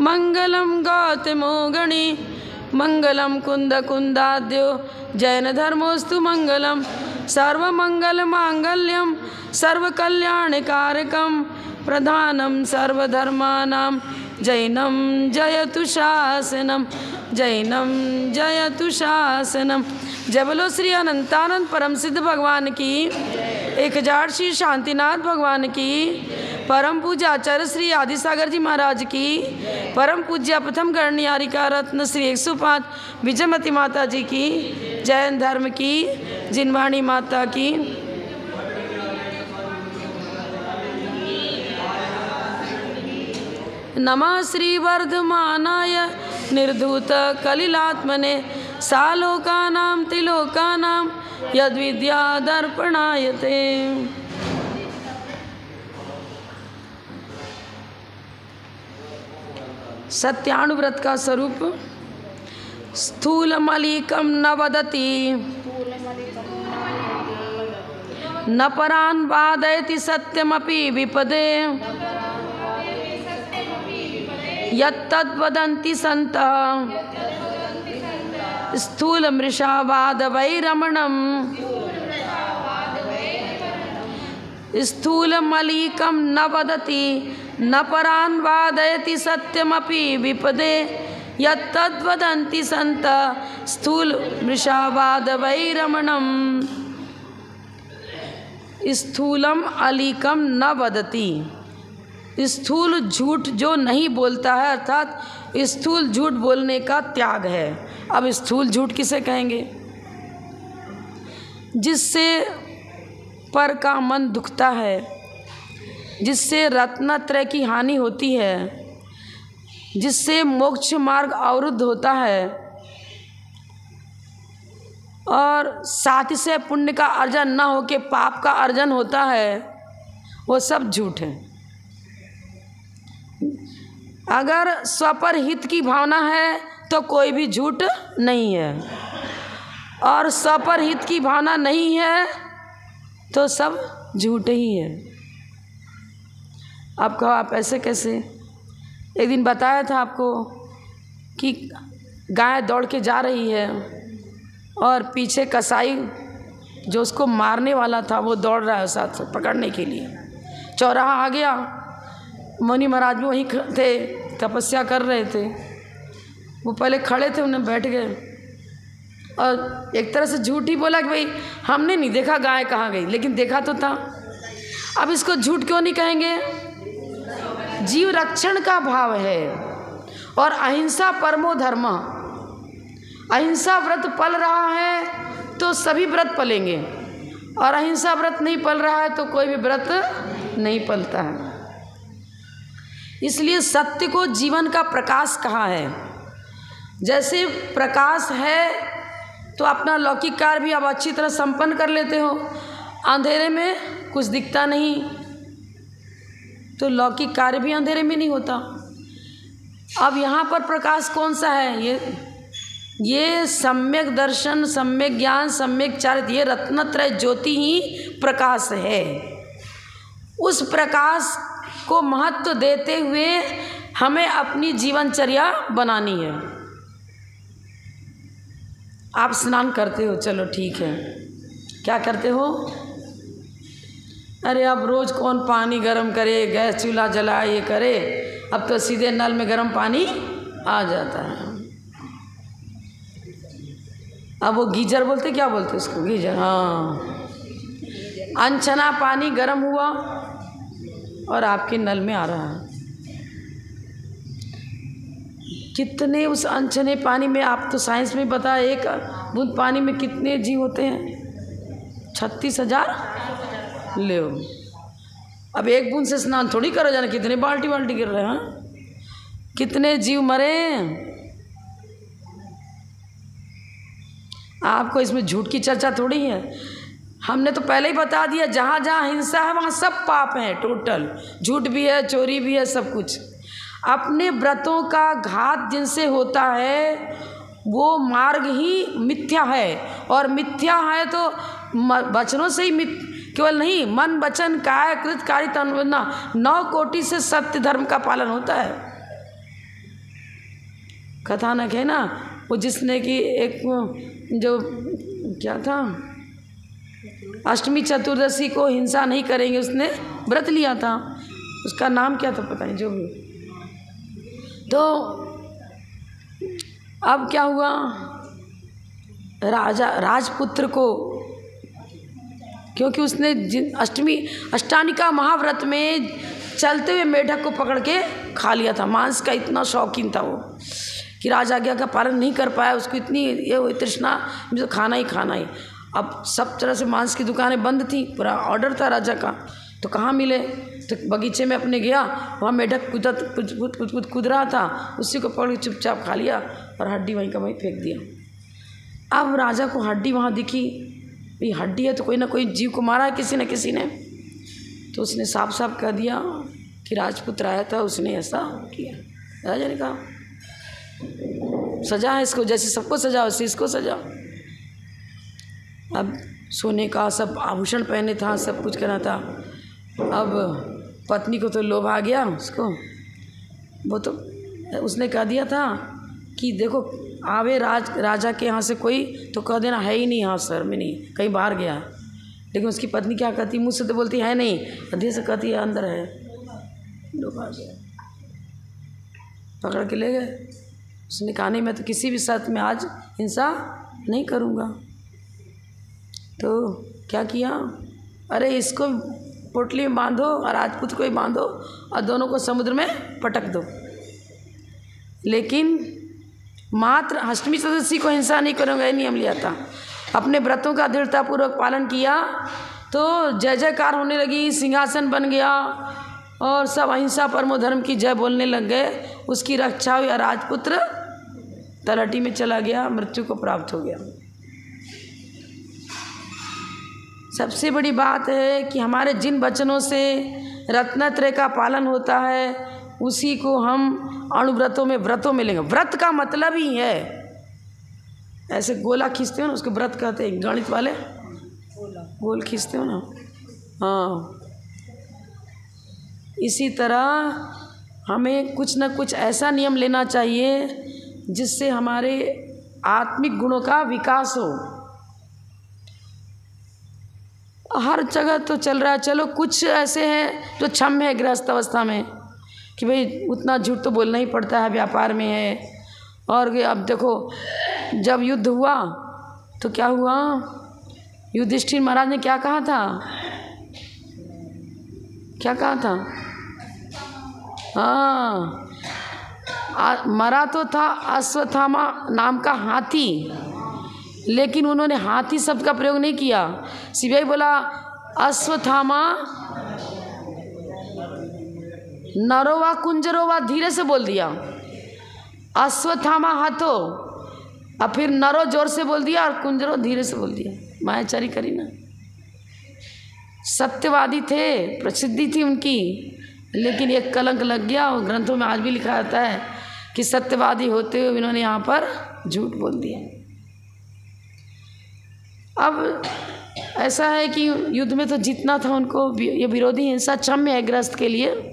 मंगलम गौतमो गणी मंगलम कुंद कुंदाद्यो जैन धर्मोस्तु मंगलम सर्वमंगल मांगल्यम सर्वकल्याणकारकम प्रधानम सर्वधर्मानां जैनम जयतु शासनम जैनम जयतु शासनम। जय बोलो श्री अनंतानंद परम सिद्ध भगवान की, 1000 श्री शांतिनाथ भगवान की, परम पूज्य आचार्य श्री आदिसागर जी महाराज की, परम पूज्य प्रथम गणनियारिका रत्न श्री 105 विजयमती माता जी की, जैन धर्म की जिनवाणी माता की। नमः श्री वर्धमानाय निर्धूत कलिलात्मने सालोकानां त्रिलोकानां यद्विद्या दर्पणायते। सत्यानुव्रत का स्वरूप स्थूलमलिकं न वदति न परान् वादयति सत्यमपि विपदे यत्तद्वदन्ति सन्तः स्थूलमृषावादवैरमणम् स्थूलमलिकं न वदति न परान् वादयति सत्यमपि विपदे यत्तद्वदन्ति सन्तः स्थूलमृषावादवैरमणम्। स्थूलम अलीकम न वदति, स्थूल झूठ जो नहीं बोलता है, अर्थात स्थूल झूठ बोलने का त्याग है। अब स्थूल झूठ किसे कहेंगे? जिससे पर का मन दुखता है, जिससे रत्नत्रय की हानि होती है, जिससे मोक्ष मार्ग अवरुद्ध होता है और साथ से पुण्य का अर्जन न होके पाप का अर्जन होता है, वो सब झूठ है। अगर स्वपर हित की भावना है तो कोई भी झूठ नहीं है, और स्वपर हित की भावना नहीं है तो सब झूठ ही है। आप कहो आप ऐसे कैसे? एक दिन बताया था आपको कि गाय दौड़ के जा रही है और पीछे कसाई जो उसको मारने वाला था वो दौड़ रहा है साथ पकड़ने के लिए। चौराहा आ गया, मुनि महाराज भी वहीं थे, तपस्या कर रहे थे। वो पहले खड़े थे, उन्हें बैठ गए और एक तरह से झूठ ही बोला कि भाई हमने नहीं देखा गाय कहाँ गई, लेकिन देखा तो था। अब इसको झूठ क्यों नहीं कहेंगे? जीव रक्षण का भाव है और अहिंसा परमो धर्म। अहिंसा व्रत पल रहा है तो सभी व्रत पलेंगे, और अहिंसा व्रत नहीं पल रहा है तो कोई भी व्रत नहीं पलता है। इसलिए सत्य को जीवन का प्रकाश कहा है। जैसे प्रकाश है तो अपना लौकिक कार्य भी आप अच्छी तरह संपन्न कर लेते हो, अंधेरे में कुछ दिखता नहीं तो लौकिक कार्य भी अंधेरे में नहीं होता। अब यहाँ पर प्रकाश कौन सा है? ये सम्यक दर्शन, सम्यक ज्ञान, सम्यक चारित्र, ये रत्नत्रय ज्योति ही प्रकाश है। उस प्रकाश को महत्व देते हुए हमें अपनी जीवनचर्या बनानी है। आप स्नान करते हो, चलो ठीक है, क्या करते हो? अरे अब रोज़ कौन पानी गर्म करे, गैस चूल्हा जलाए ये करे, अब तो सीधे नल में गर्म पानी आ जाता है। अब वो गीजर बोलते, क्या बोलते उसको? गीजर, हाँ। अनछना पानी गर्म हुआ और आपके नल में आ रहा है। कितने उस अनछने पानी में, आप तो साइंस में पता है, एक बूंद पानी में कितने जीव होते हैं? 36,000 ले। अब एक बूंद से स्नान थोड़ी करो जाना, कितने बाल्टी बाल्टी गिर रहे हैं, कितने जीव मरे। आपको इसमें झूठ की चर्चा थोड़ी है। हमने तो पहले ही बता दिया, जहाँ जहाँ हिंसा है वहाँ सब पाप है, टोटल झूठ भी है, चोरी भी है, सब कुछ। अपने व्रतों का घात जिनसे होता है वो मार्ग ही मिथ्या है, और मिथ्या है तो वचनों से ही केवल नहीं, मन वचन काया कृत कार्य तन्वना 9 कोटि से सत्य धर्म का पालन होता है। कथानक है ना, वो जिसने कि एक जो क्या था, अष्टमी चतुर्दशी को हिंसा नहीं करेंगे, उसने व्रत लिया था, उसका नाम क्या था पता नहीं, जो भी। तो अब क्या हुआ, राजा राजपुत्र को, क्योंकि उसने अष्टानिका महाव्रत में चलते हुए मेढक को पकड़ के खा लिया था, मांस का इतना शौकीन था वो कि राजा आज्ञा का पालन नहीं कर पाया, उसको इतनी ये हुई तृष्णा, मुझे खाना ही खाना ही। अब सब तरह से मांस की दुकानें बंद थी, पूरा ऑर्डर था राजा का, तो कहाँ मिले, तो बगीचे में अपने गया, वहाँ मेढक कूद रहा था, उसी को पकड़ के चुपचाप खा लिया और हड्डी वहीं का वहीं फेंक दिया। अब राजा को हड्डी वहाँ दिखी, ये हड्डी है तो कोई ना कोई जीव को मारा है किसी न किसी ने, तो उसने साफ साफ कह दिया कि राजपुत्र आया था, उसने ऐसा किया। राजा ने कहा सजा है इसको, जैसे सबको सजा वैसे इसको सजा। अब सोने का सब आभूषण पहने था, सब कुछ करना था। अब पत्नी को तो लोभ आ गया उसको, वो तो उसने कह दिया था कि देखो आवे राजा के यहाँ से कोई तो कह देना है ही नहीं यहाँ सर में, नहीं कहीं बाहर गया। लेकिन उसकी पत्नी क्या कहती, मुँह से तो बोलती है नहीं, हृदय से कहती है अंदर है। लोग आ गया, पकड़ के ले गए। उसने कहा नहीं मैं तो किसी भी शर्त में आज हिंसा नहीं करूँगा। तो क्या किया, अरे इसको पोटली में बांधो और राजपूत को ही बांधो और दोनों को समुद्र में पटक दो। लेकिन मात्र अष्टमी चतुर्दशी को हिंसा नहीं करूँगा, ये नियम लिया था। अपने व्रतों का दृढ़तापूर्वक पालन किया तो जय जयकार होने लगी, सिंहासन बन गया और सब अहिंसा परमो धर्म की जय बोलने लग गए। उसकी रक्षा हुई, राजपुत्र तलहटी में चला गया, मृत्यु को प्राप्त हो गया। सबसे बड़ी बात है कि हमारे जिन वचनों से रत्नत्रय का पालन होता है उसी को हम अणुव्रतों में लेंगे। व्रत का मतलब ही है, ऐसे गोला खींचते हो ना उसको व्रत कहते हैं, गणित वाले गोल खींचते हो ना, हाँ। इसी तरह हमें कुछ न कुछ ऐसा नियम लेना चाहिए जिससे हमारे आत्मिक गुणों का विकास हो। हर जगह तो चल रहा है, चलो कुछ ऐसे हैं जो क्षम है गृहस्थ अवस्था में कि भाई उतना झूठ तो बोलना ही पड़ता है, व्यापार में है। और अब देखो जब युद्ध हुआ तो क्या हुआ, युधिष्ठिर महाराज ने क्या कहा था, क्या कहा था, हाँ मरा तो था अश्वत्थामा नाम का हाथी, लेकिन उन्होंने हाथी शब्द का प्रयोग नहीं किया, सिवाय बोला अश्वत्थामा नरोवा कुंजरोवा, धीरे से बोल दिया, अश्वत्थामा हाथो, और फिर नरो जोर से बोल दिया और कुंजरो धीरे से बोल दिया। मायाचारी करी ना, सत्यवादी थे, प्रसिद्धि थी उनकी, लेकिन एक कलंक लग गया और ग्रंथों में आज भी लिखा जाता है कि सत्यवादी होते हुए इन्होंने यहाँ पर झूठ बोल दिया। अब ऐसा है कि युद्ध में तो जीतना था उनको, ये विरोधी हिंसा क्षम्य है गृहस्थ के लिए।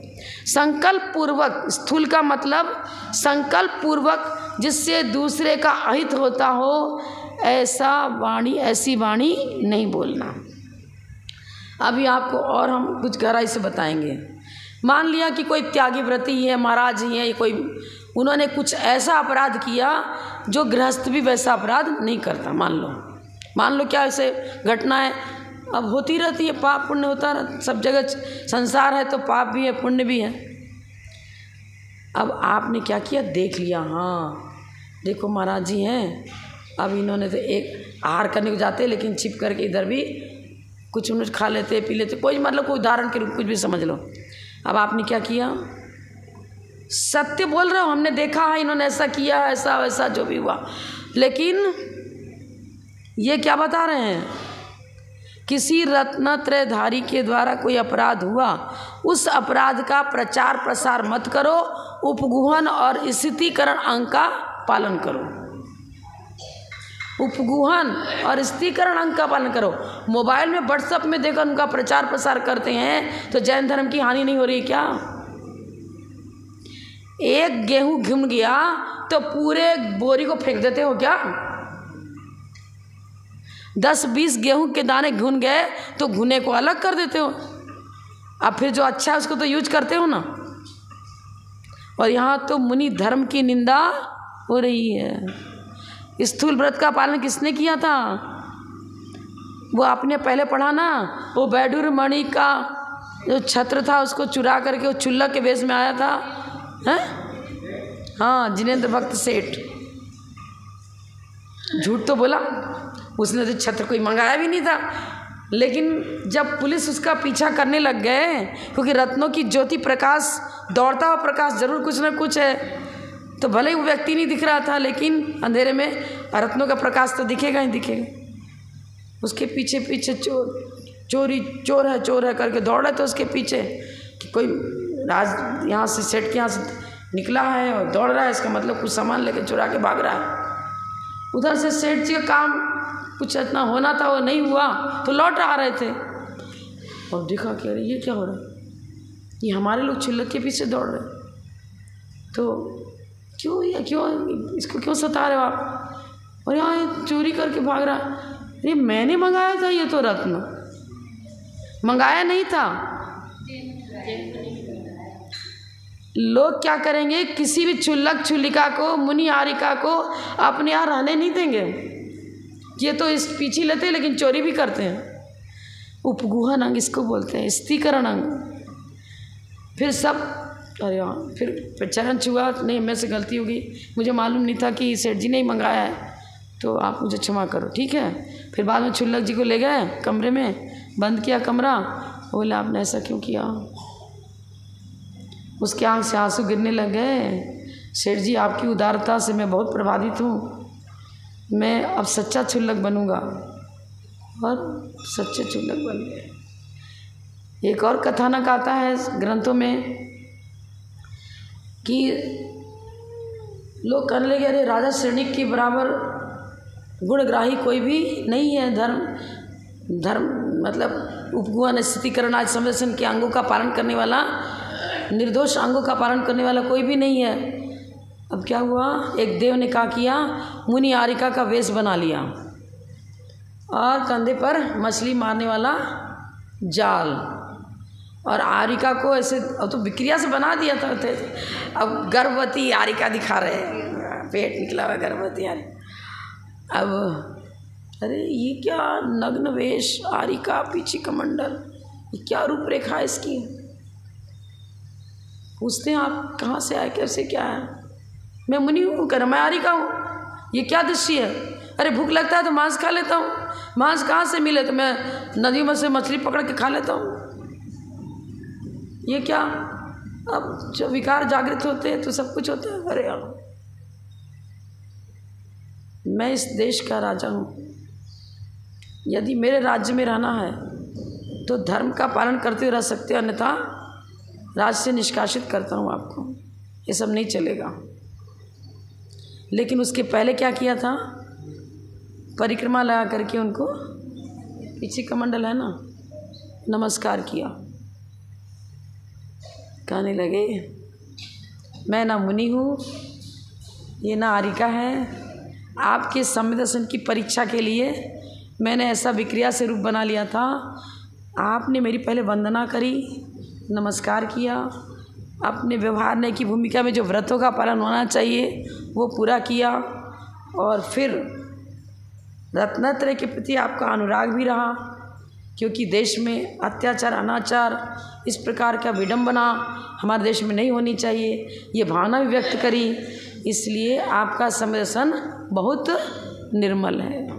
संकल्प पूर्वक, स्थूल का मतलब संकल्प पूर्वक जिससे दूसरे का अहित होता हो, ऐसी वाणी नहीं बोलना। अभी आपको और हम कुछ गहराई से बताएंगे। मान लिया कि कोई त्यागी व्रती है, महाराज ही है, कोई उन्होंने कुछ ऐसा अपराध किया जो गृहस्थ भी वैसा अपराध नहीं करता। मान लो क्या ऐसे घटना है, अब होती रहती है, पाप पुण्य होता रहता, सब जगह संसार है तो पाप भी है पुण्य भी है। अब आपने क्या किया, देख लिया, हाँ देखो महाराज जी हैं, अब इन्होंने तो एक आहार करने को जाते लेकिन छिप करके इधर भी कुछ उन्हें खा लेते पी लेते, कोई मतलब कोई उदाहरण के रूप कुछ भी समझ लो। अब आपने क्या किया, सत्य बोल रहे हो, हमने देखा है इन्होंने ऐसा किया, ऐसा वैसा जो भी हुआ, लेकिन ये क्या बता रहे हैं, किसी रत्नत्रयधारी के द्वारा कोई अपराध हुआ, उस अपराध का प्रचार प्रसार मत करो, उपगुहन और स्थितीकरण अंग का पालन करो। उपगुहन और स्थितीकरण अंग का पालन करो। मोबाइल में व्हाट्सएप में देखकर उनका प्रचार प्रसार करते हैं तो जैन धर्म की हानि नहीं हो रही क्या? एक गेहूं घुम गया तो पूरे बोरी को फेंक देते हो क्या? 10-20 गेहूं के दाने घुन गए तो घुने को अलग कर देते हो, अब फिर जो अच्छा है उसको तो यूज करते हो ना। और यहाँ तो मुनि धर्म की निंदा हो रही है। स्थूल व्रत का पालन किसने किया था? वो आपने पहले पढ़ा ना, वो बैडूर मणि का जो छत्र था उसको चुरा करके वो चुल्ला के वेश में आया था, हैं? हाँ, जिनेंद्र भक्त सेठ। झूठ तो बोला, उसने तो छत्र कोई मंगाया भी नहीं था। लेकिन जब पुलिस उसका पीछा करने लग गए, क्योंकि रत्नों की ज्योति प्रकाश, दौड़ता हुआ प्रकाश जरूर कुछ ना कुछ है, तो भले ही वो व्यक्ति नहीं दिख रहा था, लेकिन अंधेरे में रत्नों का प्रकाश तो दिखेगा ही दिखेगा। उसके पीछे पीछे चोर है करके दौड़ रहे थे उसके पीछे कि कोई राज यहाँ से सेठ के यहाँ से निकला है और दौड़ रहा है, इसका मतलब कुछ सामान लेके चुरा के भाग रहा है। उधर से सेठ जी का काम कुछ इतना होना था वो नहीं हुआ, तो लौट आ रहे थे और देखा कि अरे ये क्या हो रहा है, ये हमारे लोग छिल्लक के पीछे दौड़ रहे, तो क्यों इसको क्यों सता रहे हो आप? और यहाँ चोरी करके भाग रहा है। ये मैंने मंगाया था, ये तो रत्न मंगाया नहीं था। लोग क्या करेंगे, किसी भी चुल्लक चुल्लिका को, मुनि आरिका को अपने यहाँ रहने नहीं देंगे। ये तो इस पीछे लेते हैं लेकिन चोरी भी करते हैं। उपगुहन अंग इसको बोलते हैं, स्त्रीकरण अंग। फिर सब अरे हाँ, फिर चरण छुआ, नहीं मैं से गलती होगी, मुझे मालूम नहीं था कि सेठ जी ने ही मंगाया है, तो आप मुझे क्षमा करो, ठीक है। फिर बाद में चुल्लक जी को ले गए कमरे में, बंद किया कमरा, बोले आपने ऐसा क्यों किया? उसके आँख से आंसू गिरने लग गए। सेठ जी आपकी उदारता से मैं बहुत प्रभावित हूँ, मैं अब सच्चा चुल्लक बनूंगा। और सच्चे चुल्लक बन गए। एक और कथानक आता है ग्रंथों में कि लोग कहने लगे अरे राजा श्रेणी के बराबर गुणग्राही कोई भी नहीं है। धर्म मतलब उपगुहन, स्थितिकरण आदि संवेदन के अंगों का पालन करने वाला, निर्दोष अंगों का पालन करने वाला कोई भी नहीं है। अब क्या हुआ, एक देव ने क्या किया, मुनि आरिका का वेश बना लिया और कंधे पर मछली मारने वाला जाल, और आरिका को ऐसे, अब तो विक्रिया से बना दिया था। अब गर्भवती आरिका दिखा रहे हैं, पेट निकला हुआ गर्भवती आरिका। अब अरे ये क्या नग्न वेश, आरिका, पीछे कमंडल, ये क्या रूपरेखा है इसकी? पूछते हैं आप कहाँ से आए, कैसे क्या है? मैं मुनि हूँ, कर मैं आरिका हूँ, ये क्या दृश्य है? अरे भूख लगता है तो मांस खा लेता हूँ, मांस कहाँ से मिले तो मैं नदी में से मछली पकड़ के खा लेता हूँ। ये क्या? अब जो विकार जागृत होते हैं तो सब कुछ होता है। अरे यार, मैं इस देश का राजा हूँ, यदि मेरे राज्य में रहना है तो धर्म का पालन करते रह सकते, अन्यथा राज्य से निष्कासित करता हूँ आपको, ये सब नहीं चलेगा। लेकिन उसके पहले क्या किया था, परिक्रमा लगा करके उनको, पीछे कमंडल है ना, नमस्कार किया। कहने लगे मैं ना मुनि हूँ, ये ना आरिका है, आपके संवेदन की परीक्षा के लिए मैंने ऐसा विक्रिया से रूप बना लिया था। आपने मेरी पहले वंदना करी, नमस्कार किया, अपने व्यवहार की भूमिका में जो व्रतों का पालन होना चाहिए वो पूरा किया, और फिर रत्नत्रय के प्रति आपका अनुराग भी रहा, क्योंकि देश में अत्याचार, अनाचार, इस प्रकार का विडंबना हमारे देश में नहीं होनी चाहिए, ये भावना भी व्यक्त करी। इसलिए आपका संवेदन बहुत निर्मल है।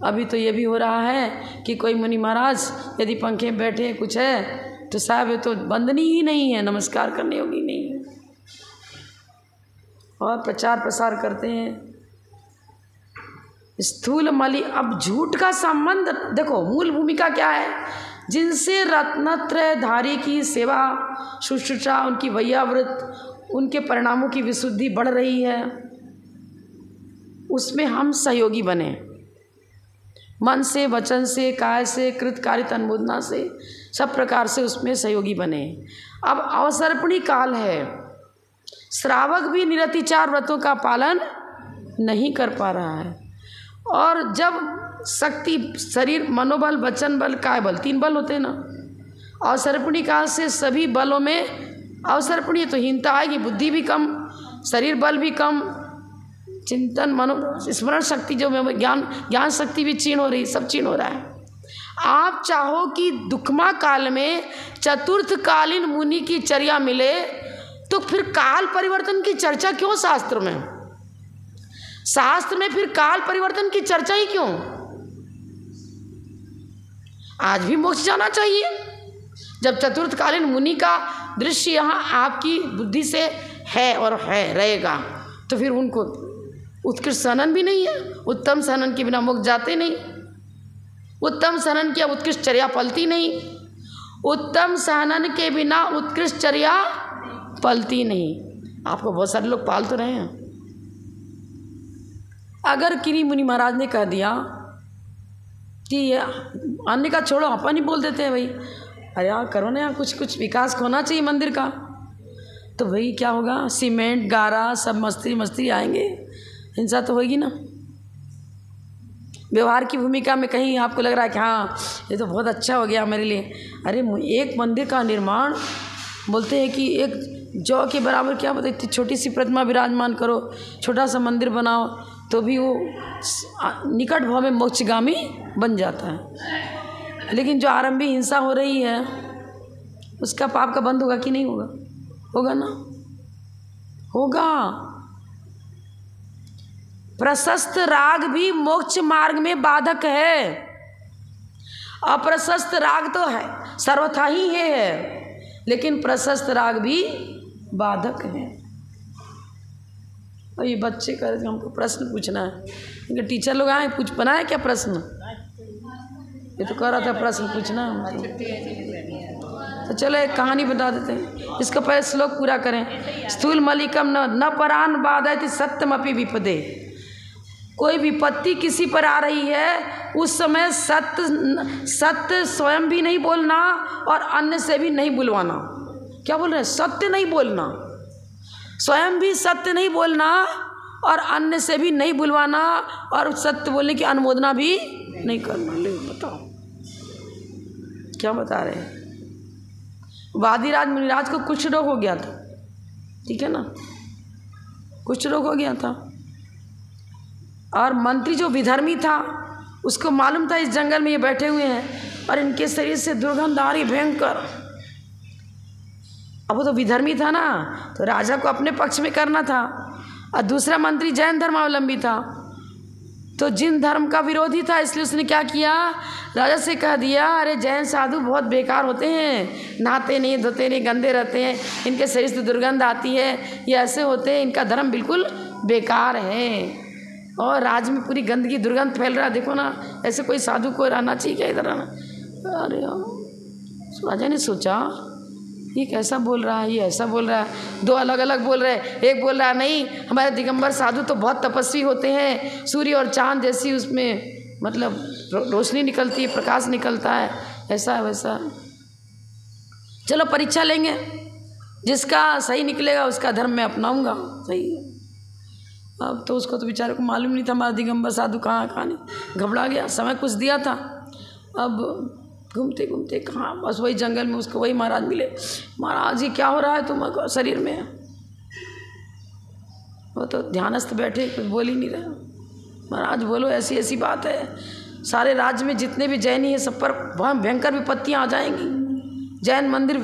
अभी तो ये भी हो रहा है कि कोई मुनि महाराज यदि पंखे में बैठे कुछ है तो साहब ये तो बंदनी ही नहीं है, नमस्कार करने योगी नहीं है, और प्रचार प्रसार करते हैं स्थूल मलि। अब झूठ का संबंध देखो, मूल भूमिका क्या है, जिनसे रत्नत्रयधारी की सेवा शुश्रूषा, उनकी वैयाव्रत, उनके परिणामों की विशुद्धि बढ़ रही है, उसमें हम सहयोगी बने, मन से, वचन से, काय से, कृत कारित अनुमोदना से, सब प्रकार से उसमें सहयोगी बने। अब अवसर्पणी काल है, श्रावक भी निरतिचार व्रतों का पालन नहीं कर पा रहा है। और जब शक्ति, शरीर, मनोबल, वचन बल, काय बल, 3 बल होते हैं ना। अवसर्पणी काल से सभी बलों में अवसर्पणी तो हीनता आएगी, बुद्धि भी कम, शरीर बल भी कम, चिंतन, मनो, स्मरण शक्ति जो ज्ञान शक्ति भी क्षीण हो रही, सब क्षीण हो रहा है। आप चाहो कि दुखमा काल में चतुर्थ कालीन मुनि की चर्या मिले, तो फिर काल परिवर्तन की चर्चा क्यों शास्त्र में? शास्त्र में फिर काल परिवर्तन की चर्चा ही क्यों? आज भी मोक्ष जाना चाहिए। जब चतुर्थकालीन मुनि का दृश्य यहाँ आपकी बुद्धि से है और है रहेगा, तो फिर उनको उत्कृष्ट सनन भी नहीं है। उत्तम सनन के बिना मोक्ष जाते नहीं। उत्तम सनन की अब उत्कृष्ट चर्या पलती नहीं। उत्तम सनन के बिना उत्कृष्ट चर्या पलती नहीं। आपको बहुत सारे लोग पाल तो रहे हैं। अगर किन्हीं मुनि महाराज ने कह दिया कि ये अन्य का छोड़ो, अपन ही बोल देते हैं भाई, अरे यार करो ना यार, कुछ विकास होना चाहिए मंदिर का, तो भाई क्या होगा? सीमेंट, गारा, सब मस्ती आएंगे, हिंसा तो होगी ना। व्यवहार की भूमिका में कहीं आपको लग रहा है कि हाँ ये तो बहुत अच्छा हो गया मेरे लिए, अरे एक मंदिर का निर्माण, बोलते हैं कि एक जौ के बराबर, क्या बताए, इतनी छोटी सी प्रतिमा विराजमान करो, छोटा सा मंदिर बनाओ, तो भी वो निकट भाव में मोक्षगामी बन जाता है। लेकिन जो आरंभी हिंसा हो रही है, उसका पाप का बंद होगा कि नहीं होगा? होगा ना, होगा। प्रशस्त राग भी मोक्ष मार्ग में बाधक है। अप्रशस्त राग तो है, सर्वथा ही है, लेकिन प्रशस्त राग भी बाधक है। और ये बच्चे कह रहे थे हमको प्रश्न पूछना है, क्योंकि टीचर लोग आए, कुछ बनाए क्या प्रश्न? ये तो कह रहा था प्रश्न पूछना है। तो चलो एक कहानी बता देते हैं, इसका पहले श्लोक पूरा करें। स्थूल मलिकम न परान बाधयति सत्यमपि विपदे। कोई विपत्ति किसी पर आ रही है, उस समय सत्य स्वयं भी नहीं बोलना और अन्य से भी नहीं बुलवाना। क्या बोल रहे हैं? सत्य नहीं बोलना, स्वयं भी सत्य नहीं बोलना और अन्य से भी नहीं बुलवाना, और सत्य बोलने की अनुमोदना भी नहीं करना। ले बताओ क्या बता रहे हैं? वादिराज मुनिराज को कुष्ठ रोग हो गया था, ठीक है ना, कुष्ठ रोग हो गया था। और मंत्री जो विधर्मी था, उसको मालूम था इस जंगल में ये बैठे हुए हैं और इनके शरीर से दुर्गंध आ रही भयंकर। अब वो तो विधर्मी था ना, तो राजा को अपने पक्ष में करना था, और दूसरा मंत्री जैन धर्मावलंबी था, तो जिन धर्म का विरोधी था, इसलिए उसने क्या किया, राजा से कह दिया, अरे जैन साधु बहुत बेकार होते हैं, नहाते नहीं, धोते नहीं, गंदे रहते हैं, इनके शरीर से दुर्गंध आती है, ये ऐसे होते हैं, इनका धर्म बिल्कुल बेकार है, और राज्य में पूरी गंदगी दुर्गंध फैल रहा है, देखो ना, ऐसे कोई साधु को रहना चाहिए क्या इधर आना? अरे राजा ने सोचा ये कैसा बोल रहा है, ये ऐसा बोल रहा है, दो अलग अलग बोल रहे हैं। एक बोल रहा है नहीं, हमारे दिगंबर साधु तो बहुत तपस्वी होते हैं, सूर्य और चांद जैसी उसमें मतलब रोशनी निकलती है, प्रकाश निकलता है, ऐसा है वैसा। चलो परीक्षा लेंगे, जिसका सही निकलेगा उसका धर्म मैं अपनाऊंगा। सही है। अब तो उसको तो बेचारे को मालूम नहीं था हमारा दिगंबर साधु कहाँ नहीं, घबरा गया। समय कुछ दिया था, अब घूमते घूमते कहाँ, बस वही जंगल में उसको वही महाराज मिले। महाराज ये क्या हो रहा है तुम शरीर में? वो तो ध्यानस्थ बैठे, कुछ बोल ही नहीं रहे। महाराज बोलो, ऐसी ऐसी बात है, सारे राज्य में जितने भी जैनी हैं सब पर भयंकर विपत्तियाँ आ जाएंगी, जैन मंदिर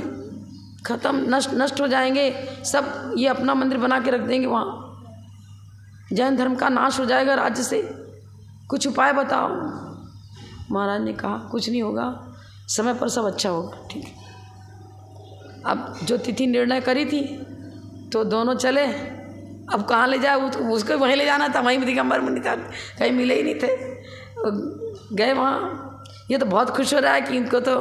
खत्म नष्ट हो जाएंगे, सब ये अपना मंदिर बना के रख देंगे, वहाँ जैन धर्म का नाश हो जाएगा राज्य से, कुछ उपाय बताओ। महाराज ने कहा कुछ नहीं होगा, समय पर सब अच्छा होगा। ठीक है। अब जो तिथि निर्णय करी थी तो दोनों चले, अब कहाँ ले जाए, उसको वहीं ले जाना था, वहीं दिगंबर मुनि था, कहीं मिले ही नहीं थे, गए वहाँ। ये तो बहुत खुश हो रहा है कि इनको तो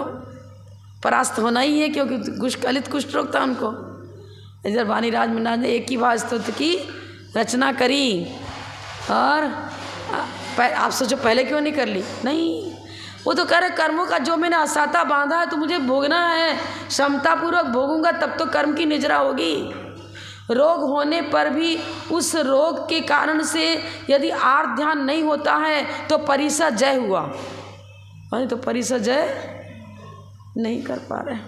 परास्त होना ही है, क्योंकि कलित कुष्ठ रोग था उनको। इधर वाणीराज मुनिराज ने एक ही बार स्तोत्र की रचना करी, और आप सोचो पहले क्यों नहीं कर ली? नहीं, वो तो कह रहे कर्मों का जो मैंने असाता बांधा है तो मुझे भोगना है, क्षमतापूर्वक भोगूंगा तब तो कर्म की निजरा होगी। रोग होने पर भी उस रोग के कारण से यदि आर्त ध्यान नहीं होता है तो परिसा जय हुआ, अरे तो परिसा जय नहीं कर पा रहे।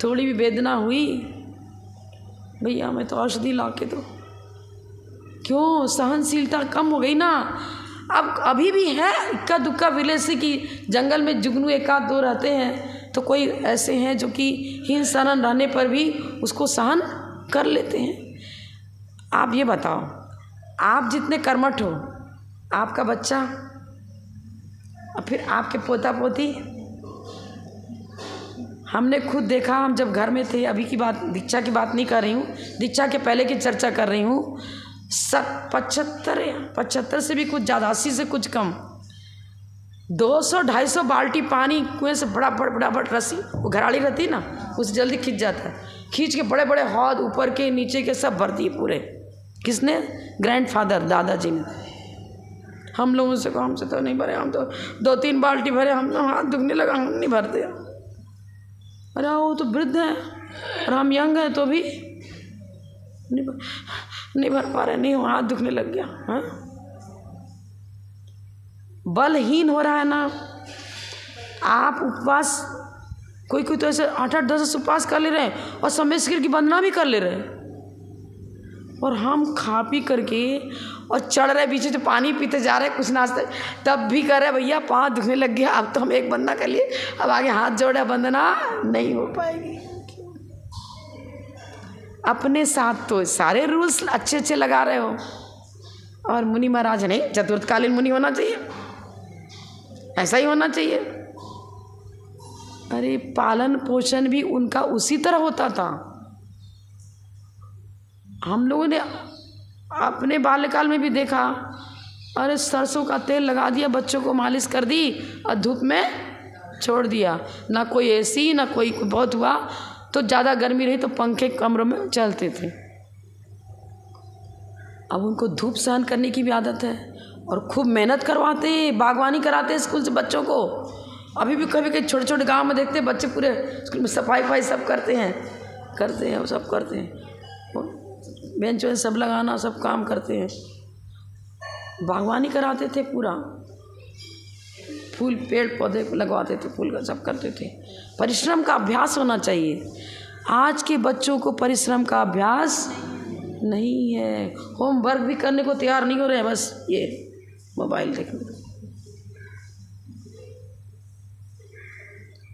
थोड़ी भी वेदना हुई, भैया मैं तो औषधि ला के दो, क्यों सहनशीलता कम हो गई ना। अब अभी भी है इक्का दुक्का विलेसी की जंगल में जुगनू एक आध दो रहते हैं, तो कोई ऐसे हैं जो कि हीन सरन रहने पर भी उसको सहन कर लेते हैं। आप ये बताओ, आप जितने कर्मठ हो, आपका बच्चा और फिर आपके पोता पोती, हमने खुद देखा, हम जब घर में थे, अभी की बात, दीक्षा की बात नहीं कर रही हूँ, दीक्षा के पहले की चर्चा कर रही हूँ। 75 से भी कुछ ज़्यादा, 80 से कुछ कम, 200-250 बाल्टी पानी कुएं से बड़ा रस्सी, वो घराड़ी रहती ना, उससे जल्दी खींच जाता है, खींच के बड़े बड़े हौद ऊपर के नीचे के सब भर दिए पूरे। किसने? ग्रैंडफादर, दादाजी ने। हम लोगों से कहा हमसे तो नहीं भरे, हम तो 2-3 बाल्टी भरे, हम हाथ दुखने लगा, हम नहीं भरते। अरे वो तो वृद्ध है और हम यंग हैं तो भी नहीं भर पा रहे, नहीं, हाथ दुखने लग गया। हाँ, बलहीन हो रहा है ना। आप उपवास, कोई तो ऐसे 8-10 उपवास कर ले रहे हैं और सोमेश्वर की वंदना भी कर ले रहे हैं, और हम खा पी करके और चढ़ रहे पीछे जो पानी पीते जा रहे हैं कुछ नाश्ते, तब भी कर रहे भैया पाँव दुखने लग गया, अब तो हम एक वंदना कर लिए, अब आगे हाथ जोड़े वंदना नहीं हो पाएगी। अपने साथ तो सारे रूल्स अच्छे अच्छे लगा रहे हो, और मुनि महाराज नहीं, चतुर्थकालीन मुनि होना चाहिए, ऐसा ही होना चाहिए। अरे पालन पोषण भी उनका उसी तरह होता था। हम लोगों ने अपने बाल्यकाल में भी देखा, अरे सरसों का तेल लगा दिया, बच्चों को मालिश कर दी और धूप में छोड़ दिया, ना कोई एसी ना कोई, बहुत हुआ तो ज़्यादा गर्मी रही तो पंखे कमरों में चलते थे। अब उनको धूप सहन करने की भी आदत है, और खूब मेहनत करवाते, बागवानी कराते स्कूल से बच्चों को। अभी भी कभी कभी छोटे छोटे गांव में देखते हैं बच्चे पूरे स्कूल में सफाई सब करते हैं, सब करते हैं, बेंच वेंच सब लगाना, सब काम करते हैं, बागवानी कराते थे, पूरा फूल पेड़ पौधे लगवाते थे, फूल का सब करते थे। परिश्रम का अभ्यास होना चाहिए। आज के बच्चों को परिश्रम का अभ्यास नहीं है, होमवर्क भी करने को तैयार नहीं हो रहे हैं, बस ये मोबाइल देखने।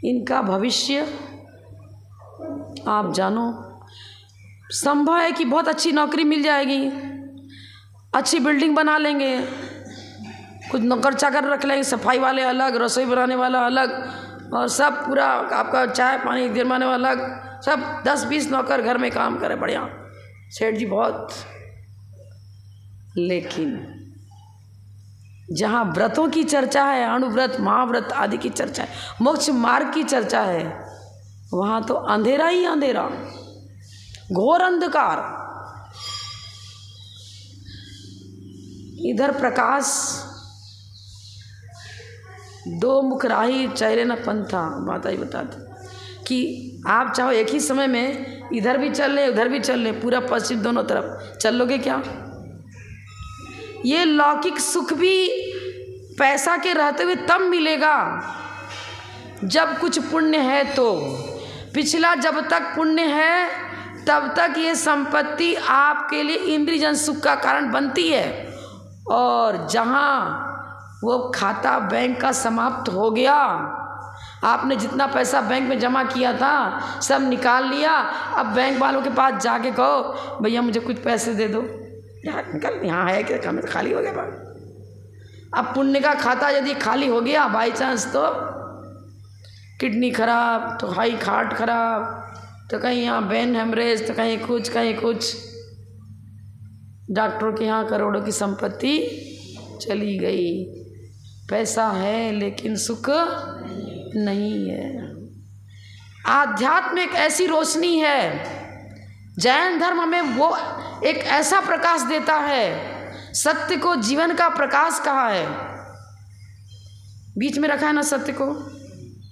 इनका भविष्य आप जानो। संभव है कि बहुत अच्छी नौकरी मिल जाएगी, अच्छी बिल्डिंग बना लेंगे, कुछ नौकर चाकर रख लेंगे, सफाई वाले अलग, रसोई बनाने वाला अलग, और सब पूरा आपका चाय पानी दिलवाने वाला अलग, सब 10-20 नौकर घर में काम करे, बढ़िया सेठ जी बहुत। लेकिन जहाँ व्रतों की चर्चा है, अणुव्रत महाव्रत आदि की चर्चा है, मोक्ष मार्ग की चर्चा है, वहाँ तो अंधेरा ही अंधेरा, घोर अंधकार। इधर प्रकाश, दो मुख राही चेहरे न पंथा, माता जी बताते कि आप चाहो एक ही समय में इधर भी चल ले उधर भी चल ले, पूरा पश्चिम दोनों तरफ चल लोगे क्या? ये लौकिक सुख भी पैसा के रहते हुए तब मिलेगा जब कुछ पुण्य है तो। पिछला जब तक पुण्य है तब तक ये संपत्ति आपके लिए इंद्रियजन सुख का कारण बनती है, और जहाँ वो खाता बैंक का समाप्त हो गया, आपने जितना पैसा बैंक में जमा किया था सब निकाल लिया, अब बैंक वालों के पास जाके कहो भैया मुझे कुछ पैसे दे दो, निकल यहाँ है कि तो खाली हो गया बात। अब पुण्य का खाता यदि खाली हो गया बाई चांस, तो किडनी खराब, तो हाई हार्ट खराब, तो कहीं यहाँ ब्रेन हेमरेज, तो कहीं कुछ, डॉक्टरों के यहाँ करोड़ों की संपत्ति चली गई। पैसा है लेकिन सुख नहीं है। आध्यात्म एक ऐसी रोशनी है, जैन धर्म हमें वो एक ऐसा प्रकाश देता है, सत्य को जीवन का प्रकाश कहा है, बीच में रखा है ना सत्य को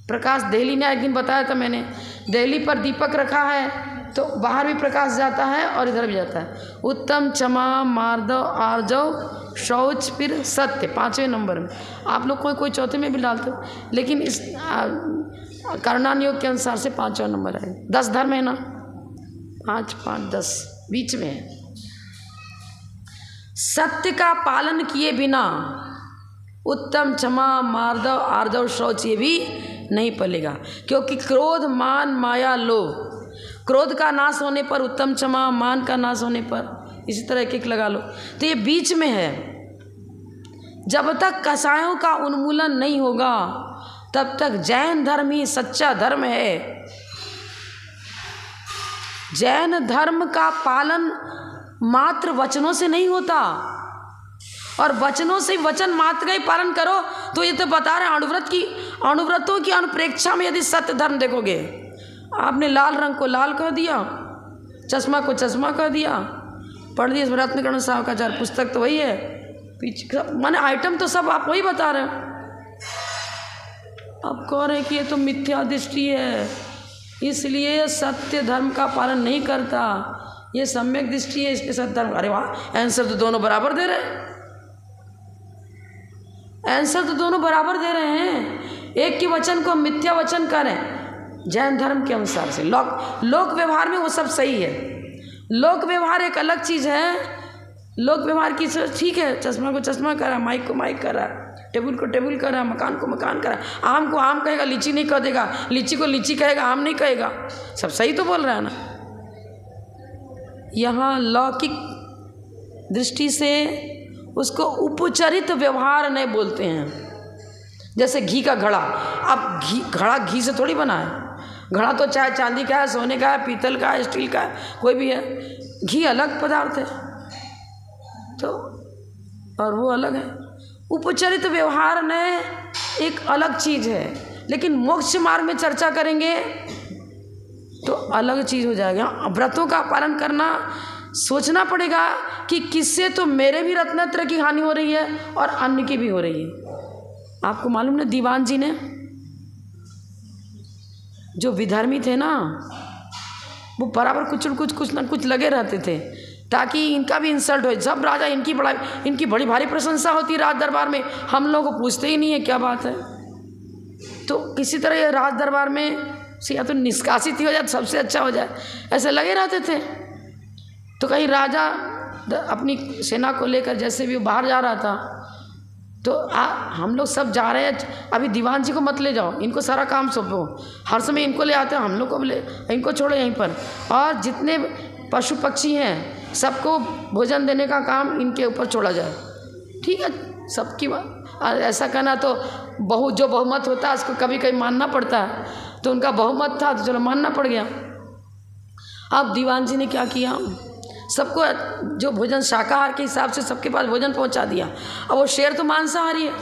प्रकाश। दिल्ली ने एक दिन बताया था मैंने, दिल्ली पर दीपक रखा है तो बाहर भी प्रकाश जाता है और इधर भी जाता है। उत्तम, क्षमा, मार्दव, आर्जव, शौच, फिर सत्य 5वें नंबर में। आप लोग कोई चौथे में भी डालते हो, लेकिन इस कर्णान योग के अनुसार से 5वां नंबर है। 10 धर्म है ना, 5 5 10 बीच में है। सत्य का पालन किए बिना उत्तम, क्षमा, मार्दव, आर्जव, शौच ये भी नहीं पलेगा, क्योंकि क्रोध, मान, माया, लोभ, क्रोध का नाश होने पर उत्तम, क्षमा, मान का नाश होने पर, इसी तरह एक लगा लो। तो ये बीच में है। जब तक कसायों का उन्मूलन नहीं होगा तब तक जैन धर्म ही सच्चा धर्म है। जैन धर्म का पालन मात्र वचनों से नहीं होता, और वचनों से वचन मात्र का ही पालन करो तो ये तो बता रहे हैं अणुव्रतों की अनुप्रेक्षा में यदि सत्य धर्म देखोगे, आपने लाल रंग को लाल कह दिया, चश्मा को चश्मा कह दिया, पढ़ दिया रत्नकर्ण साहब का 4 पुस्तक तो वही है, पीछे माने आइटम तो सब आप वही बता रहे हो। आप कह रहे हैं कि ये तो मिथ्या दृष्टि है, इसलिए सत्य धर्म का पालन नहीं करता, ये सम्यक दृष्टि है, इसके सत्य धर्म। अरे वाह, आंसर तो दोनों बराबर दे रहे हैं, आंसर तो दोनों बराबर दे रहे हैं। एक के वचन को मिथ्या वचन करें जैन धर्म के अनुसार से, लोक व्यवहार में वो सब सही है। लोक व्यवहार एक अलग चीज़ है। लोक व्यवहार की ठीक है, चश्मा को चश्मा करा, माइक को माइक करा, टेबल को टेबल करा, मकान को मकान करा, आम को आम कहेगा, लीची नहीं कह देगा, लीची को लीची कहेगा, आम नहीं कहेगा, सब सही तो बोल रहा है ना। यहाँ लौकिक दृष्टि से उसको उपचरित व्यवहार नहीं बोलते हैं। जैसे घी का घड़ा, अब घड़ा घी से थोड़ी बना है। घड़ा तो चाहे चांदी का है, सोने का है, पीतल का है, स्टील का है, कोई भी है। घी अलग पदार्थ है तो, और वो अलग है। उपचरित व्यवहार ने एक अलग चीज़ है, लेकिन मोक्ष मार्ग में चर्चा करेंगे तो अलग चीज़ हो जाएगा। व्रतों का पालन करना, सोचना पड़ेगा कि किससे तो मेरे भी रत्नत्र की हानि हो रही है और अन्य की भी हो रही है। आपको मालूम ना, दीवान जी ने जो विधर्मी थे ना, वो बराबर कुछ ना कुछ लगे रहते थे ताकि इनका भी इंसल्ट हो। सब राजा इनकी बड़ी भारी प्रशंसा होती है राज दरबार में, हम लोग को पूछते ही नहीं है क्या बात है। तो किसी तरह ये राज दरबार में से या तो निष्कासित ही हो जाए, सबसे अच्छा हो जाए, ऐसे लगे रहते थे। तो कहीं राजा अपनी सेना को लेकर जैसे भी वो बाहर जा रहा था, तो हम लोग सब जा रहे हैं, अभी दीवान जी को मत ले जाओ, इनको सारा काम सौंपो, हर समय इनको ले आते हैं, हम लोग को ले, इनको छोड़ो यहीं पर, और जितने पशु पक्षी हैं सबको भोजन देने का काम इनके ऊपर छोड़ा जाए। ठीक है, सबकी बात ऐसा कहना तो जो बहुमत होता है उसको कभी कभी मानना पड़ता है, तो उनका बहुमत था तो चलो मानना पड़ गया। अब दीवान जी ने क्या किया, सबको जो भोजन शाकाहार के हिसाब से सबके पास भोजन पहुंचा दिया। अब वो शेर तो मांसाहारी है,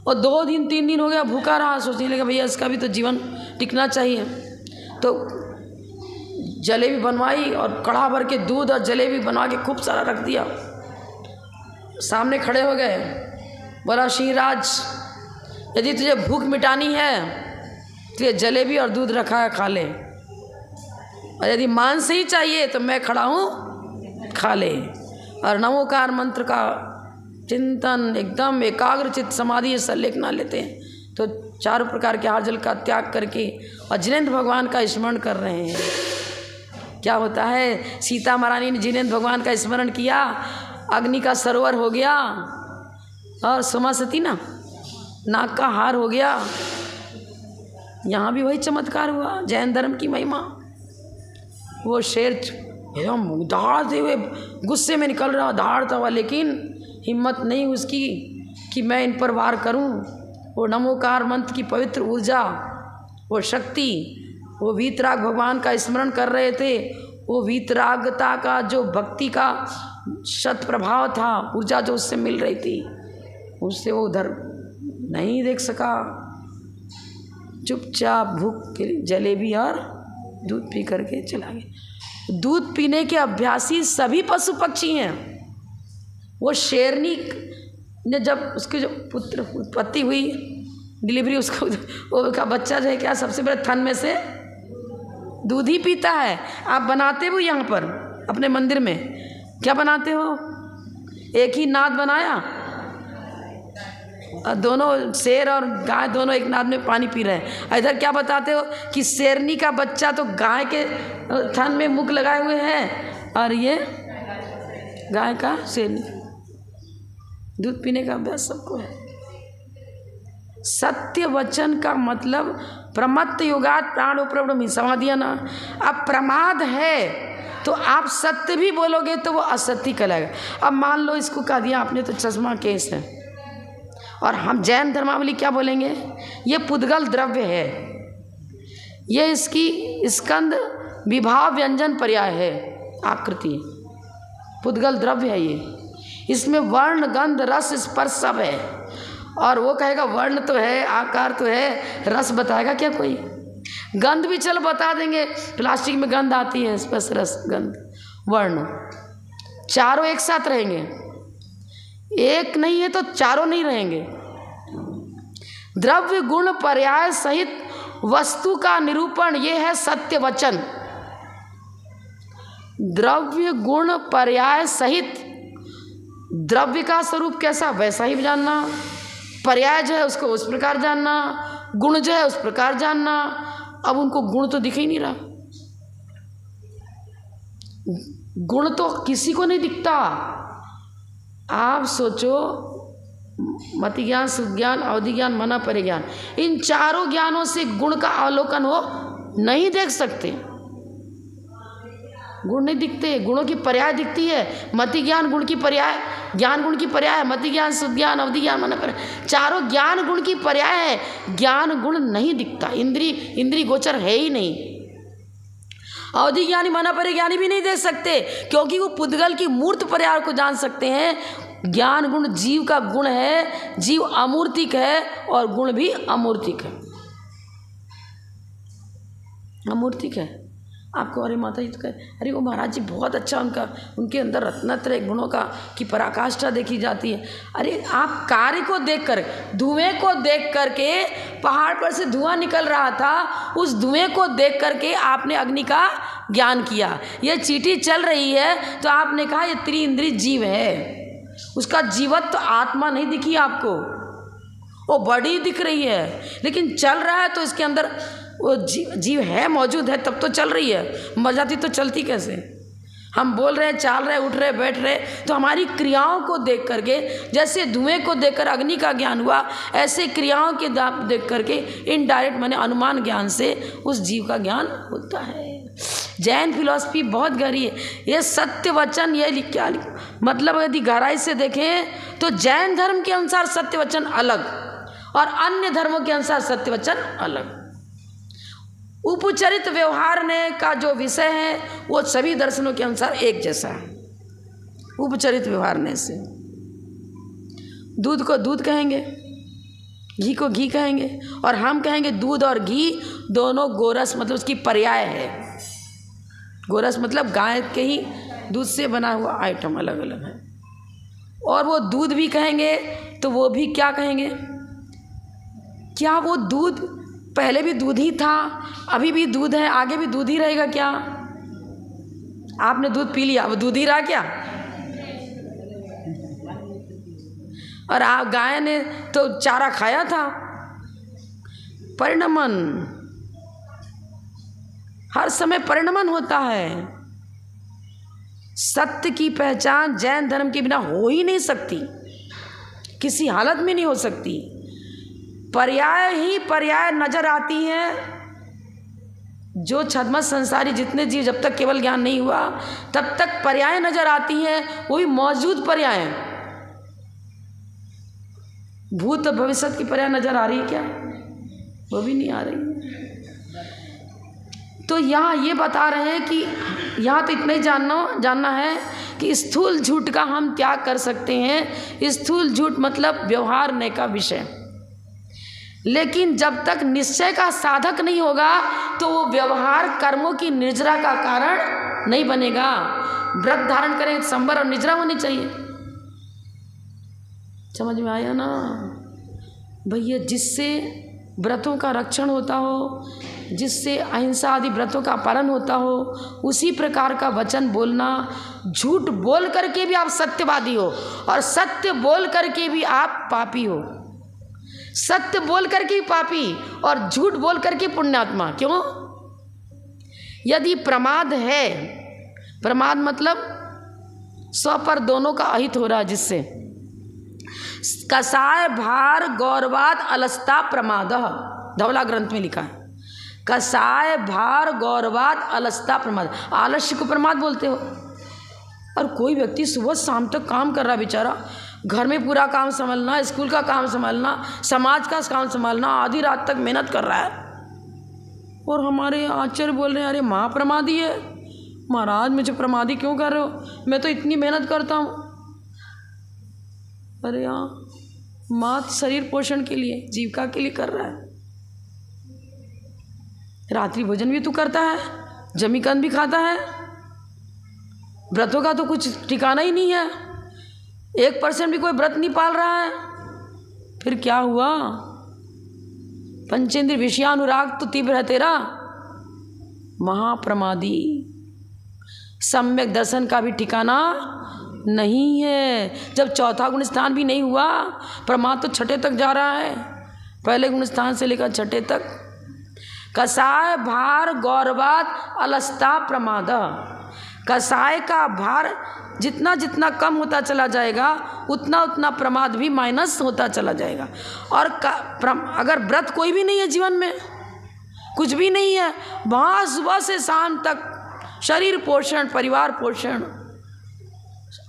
और 2 दिन 3 दिन हो गया भूखा रहा, सोचने लगा भैया इसका भी तो जीवन टिकना चाहिए। तो जलेबी बनवाई और कढ़ा भर के दूध और जलेबी बनवा के खूब सारा रख दिया, सामने खड़े हो गए, बोला श्रीराज यदि तुझे भूख मिटानी है तो ये जलेबी और दूध रखा है, खा ले, और यदि मांस ही चाहिए तो मैं खड़ा हूँ, खा ले। और नमोकार मंत्र का चिंतन एकदम एकाग्रचित समाधि से लेखना लेते हैं, तो 4 प्रकार के आहार जल का त्याग करके और जिनेंद्र भगवान का स्मरण कर रहे हैं। क्या होता है, सीता महारानी ने जिनेंद्र भगवान का स्मरण किया, अग्नि का सरोवर हो गया, और सोमा सती ना नाक का हार हो गया। यहाँ भी वही चमत्कार हुआ, जैन धर्म की महिमा। वो शेर एकदम दहाड़ते हुए गुस्से में निकल रहा, दहाड़ता हुआ, लेकिन हिम्मत नहीं उसकी कि मैं इन पर वार करूं। वो नमोकार मंत्र की पवित्र ऊर्जा, वो शक्ति, वो वीतराग भगवान का स्मरण कर रहे थे, वो वीतरागता का जो भक्ति का शत प्रभाव था, ऊर्जा जो उससे मिल रही थी, उससे वो उधर नहीं देख सका, चुपचाप भूख के जलेबी और दूध पी करके चला गया। दूध पीने के अभ्यासी सभी पशु पक्षी हैं। वो शेरनी ने जब उसके जो पुत्र उत्पत्ति हुई, डिलीवरी, उसका वो का बच्चा जो है क्या सबसे पहले थन में से दूध ही पीता है। आप बनाते हो यहाँ पर अपने मंदिर में क्या बनाते हो? एक ही नाद बनाया और दोनों शेर और गाय दोनों एक नाद में पानी पी रहे हैं। इधर क्या बताते हो कि शेरनी का बच्चा तो गाय के थन में मुख लगाए हुए है और ये गाय का शेरनी दूध पीने का अभ्यास सबको है। सत्य वचन का मतलब प्रमत्त योगात प्राण उपरम समाधिया ना। अब प्रमाद है तो आप सत्य भी बोलोगे तो वो असत्य कहलाएगा। अब मान लो इसको कह दिया आपने तो चश्मा केस है, और हम जैन धर्मावली क्या बोलेंगे? ये पुद्गल द्रव्य है, ये इसकी स्कंद विभाव व्यंजन पर्याय है, आकृति पुद्गल द्रव्य है ये। इसमें वर्ण गंध रस स्पर्श सब है। और वो कहेगा वर्ण तो है, आकार तो है, रस बताएगा क्या कोई? गंध भी चलो बता देंगे, प्लास्टिक में गंध आती है, स्पर्श रस गंध वर्ण चारों एक साथ रहेंगे। एक नहीं है तो चारों नहीं रहेंगे। द्रव्य गुण पर्याय सहित वस्तु का निरूपण ये है सत्य वचन। द्रव्य गुण पर्याय सहित, द्रव्य का स्वरूप कैसा वैसा ही जानना, पर्याय जो है उसको उस प्रकार जानना, गुण जो है उस प्रकार जानना। अब उनको गुण तो दिख ही नहीं रहा, गुण तो किसी को नहीं दिखता। आप सोचो मति ज्ञान, सुज्ञान, अवधि ज्ञान, मना परिज्ञान, इन चारों ज्ञानों से गुण का अवलोकन हो नहीं देख सकते। गुण नहीं दिखते, गुणों की पर्याय दिखती है। मति ज्ञान गुण की पर्याय, ज्ञान गुण की पर्याय है। मति ज्ञान, सुज्ञान, अवधि ज्ञान, मना पर्याय, चारों ज्ञान गुण की पर्याय है। ज्ञान गुण नहीं दिखता, इंद्री गोचर है ही नहीं। अवधि ज्ञानी मना परिज्ञानी भी नहीं देख सकते, क्योंकि वो पुद्गल की मूर्त पर्याय को जान सकते हैं। ज्ञान गुण जीव का गुण है, जीव अमूर्तिक है और गुण भी अमूर्तिक है, अमूर्तिक है। आपको अरे माता जी तो कहे अरे वो महाराज जी बहुत अच्छा, उनके अंदर रत्नत्रय गुणों का की पराकाष्ठा देखी जाती है। अरे आप कार्य को देखकर, धुएं को देख करके, पहाड़ पर से धुआं निकल रहा था, उस धुएं को देख करके आपने अग्नि का ज्ञान किया। ये चींटी चल रही है तो आपने कहा ये त्रिइंद्रिय जीव है, उसका जीवत्व तो आत्मा नहीं दिखी आपको, वो बड़ी दिख रही है, लेकिन चल रहा है तो इसके अंदर वो जीव है, मौजूद है, तब तो चल रही है। मर जाती तो चलती कैसे? हम बोल रहे हैं, चाल रहे, उठ रहे, बैठ रहे, तो हमारी क्रियाओं को देख करके, जैसे धुएं को देखकर अग्नि का ज्ञान हुआ, ऐसे क्रियाओं के देख करके इनडायरेक्ट माने अनुमान ज्ञान से उस जीव का ज्ञान होता है। जैन फिलॉसफी बहुत गहरी है। ये सत्य वचन, ये क्या मतलब, यदि गहराई से देखें तो जैन धर्म के अनुसार सत्य वचन अलग और अन्य धर्मों के अनुसार सत्य वचन अलग। उपचरित व्यवहार ने का जो विषय है वो सभी दर्शनों के अनुसार एक जैसा है। उपचरित व्यवहार से दूध को दूध कहेंगे, घी को घी कहेंगे, और हम कहेंगे दूध और घी दोनों गोरस मतलब उसकी पर्याय है। गोरस मतलब गाय के ही दूध से बना हुआ आइटम अलग अलग है। और वो दूध भी कहेंगे तो वो भी क्या कहेंगे? क्या वो दूध पहले भी दूध ही था, अभी भी दूध है, आगे भी दूध ही रहेगा क्या? आपने दूध पी लिया, वो दूध ही रहा क्या? और आप गाय ने तो चारा खाया था। परिणमन, हर समय परिणमन होता है। सत्य की पहचान जैन धर्म के बिना हो ही नहीं सकती, किसी हालत में नहीं हो सकती। पर्याय ही पर्याय नजर आती हैं। जो छद्मस संसारी जितने जीव, जब तक केवल ज्ञान नहीं हुआ तब तक पर्याय नजर आती हैं, वही मौजूद पर्याय। भूत भविष्य की पर्याय नजर आ रही है क्या? वो भी नहीं आ रही है। तो यहाँ ये बता रहे हैं कि यहाँ तो इतना ही जानना है कि स्थूल झूठ का हम त्याग कर सकते हैं। स्थूल झूठ मतलब व्यवहार न का विषय, लेकिन जब तक निश्चय का साधक नहीं होगा तो वो व्यवहार कर्मों की निर्जरा का कारण नहीं बनेगा। व्रत धारण करें, संवर और निजरा होनी चाहिए। समझ में आया ना भैया? जिससे व्रतों का रक्षण होता हो, जिससे अहिंसा आदि व्रतों का पालन होता हो, उसी प्रकार का वचन बोलना। झूठ बोल करके भी आप सत्यवादी हो और सत्य बोल करके भी आप पापी हो। सत्य बोल करके भी पापी और झूठ बोल करके पुण्यात्मा। क्यों? यदि प्रमाद है, प्रमाद मतलब स्व पर दोनों का अहित हो रहा है, जिससे कसाय भार गौरवाद अलसता प्रमादः, धवला ग्रंथ में लिखा है। कसाय भार गौरवाद अलसता प्रमाद, आलस्य को प्रमाद बोलते हो। और कोई व्यक्ति सुबह शाम तक काम कर रहा है बेचारा, घर में पूरा काम संभालना, स्कूल का काम संभालना, समाज का काम संभालना, आधी रात तक मेहनत कर रहा है, और हमारे आचार्य बोल रहे हैं अरे महाप्रमादी है। महाराज मुझे प्रमादी क्यों कर रहे हो, मैं तो इतनी मेहनत करता हूँ। अरे हाँ, मात्र शरीर पोषण के लिए, जीविका के लिए कर रहा है। रात्रि भोजन भी तू करता है, जमीकंद भी खाता है, व्रतों का तो कुछ ठिकाना ही नहीं है, 1% भी कोई व्रत नहीं पाल रहा है। फिर क्या हुआ? पंचेंद्रिय विषयानुराग तो तीव्र है तेरा, महाप्रमादी। सम्यक दर्शन का भी ठिकाना नहीं है। जब चौथा गुण स्थान भी नहीं हुआ, प्रमाद तो छठे तक जा रहा है, पहले गुण स्थान से लेकर छठे तक। कसाय भार गौरवाद अलसता प्रमाद, कसाय का भार जितना जितना कम होता चला जाएगा उतना उतना प्रमाद भी माइनस होता चला जाएगा। और अगर व्रत कोई भी नहीं है जीवन में, कुछ भी नहीं है, वहाँ सुबह से शाम तक शरीर पोषण, परिवार पोषण,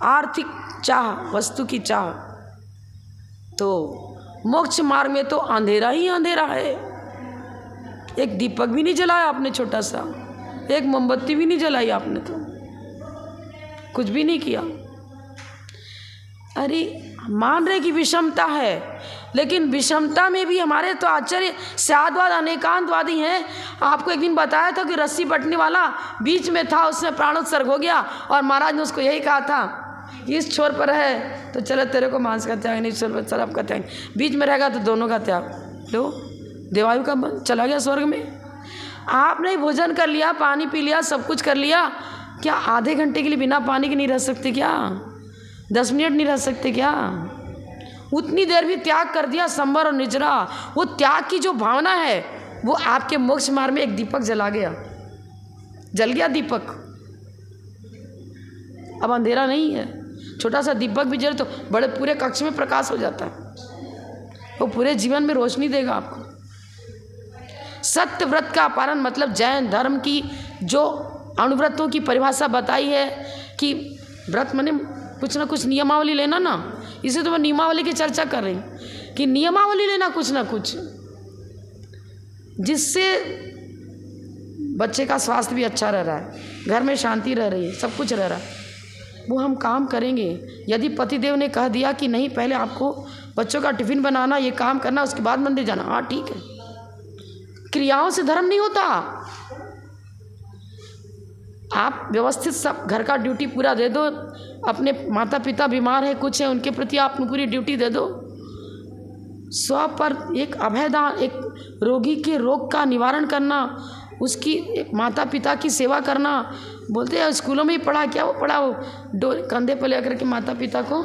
आर्थिक चाह, वस्तु की चाह, तो मोक्ष मार्ग में तो अंधेरा ही अंधेरा है। एक दीपक भी नहीं जलाया आपने, छोटा सा एक मोमबत्ती भी नहीं जलाई आपने, तो कुछ भी नहीं किया। अरे मान रहे कि विषमता है, लेकिन विषमता में भी हमारे तो आचार्य स्यादवाद अनेकांतवादी हैं। आपको एक दिन बताया था कि रस्सी बटने वाला बीच में था, उसमें प्राणोत्सर्ग हो गया, और महाराज ने उसको यही कहा था इस छोर पर है तो चलो तेरे को मांस का त्याग, नहीं छोर पर शराब का त्याग, बीच में रहेगा तो दोनों का त्याग। लो, देवायु का मन चला गया स्वर्ग में। आपने भोजन कर लिया, पानी पी लिया, सब कुछ कर लिया, क्या आधे घंटे के लिए बिना पानी के नहीं रह सकते क्या? 10 मिनट नहीं रह सकते क्या? उतनी देर भी त्याग कर दिया, संबर और निजरा। वो त्याग की जो भावना है वो आपके मोक्ष मार्ग में एक दीपक जला गया, जल गया दीपक, अब अंधेरा नहीं है। छोटा सा दीपक भी जले तो बड़े पूरे कक्ष में प्रकाश हो जाता है, वो पूरे जीवन में रोशनी देगा आपको। सत्य व्रत का पालन मतलब जैन धर्म की जो अणुव्रतों की परिभाषा बताई है कि व्रत माने कुछ ना कुछ नियमावली लेना ना, इसे तो मैं नियमावली की चर्चा कर रही हूँ कि नियमावली लेना कुछ ना कुछ, जिससे बच्चे का स्वास्थ्य भी अच्छा रह रहा है, घर में शांति रह रही है, सब कुछ रह रहा है, वो हम काम करेंगे। यदि पतिदेव ने कह दिया कि नहीं पहले आपको बच्चों का टिफिन बनाना, ये काम करना, उसके बाद मंदिर जाना, हाँ ठीक है। क्रियाओं से धर्म नहीं होता। आप व्यवस्थित सब घर का ड्यूटी पूरा दे दो, अपने माता पिता बीमार है, कुछ है, उनके प्रति आप पूरी ड्यूटी दे दो। स्व पर एक अभयदान, एक रोगी के रोग का निवारण करना, उसकी एक माता पिता की सेवा करना। बोलते हैं स्कूलों में ही पढ़ा, क्या वो पढ़ा, वो कंधे पर लेकर के माता पिता को,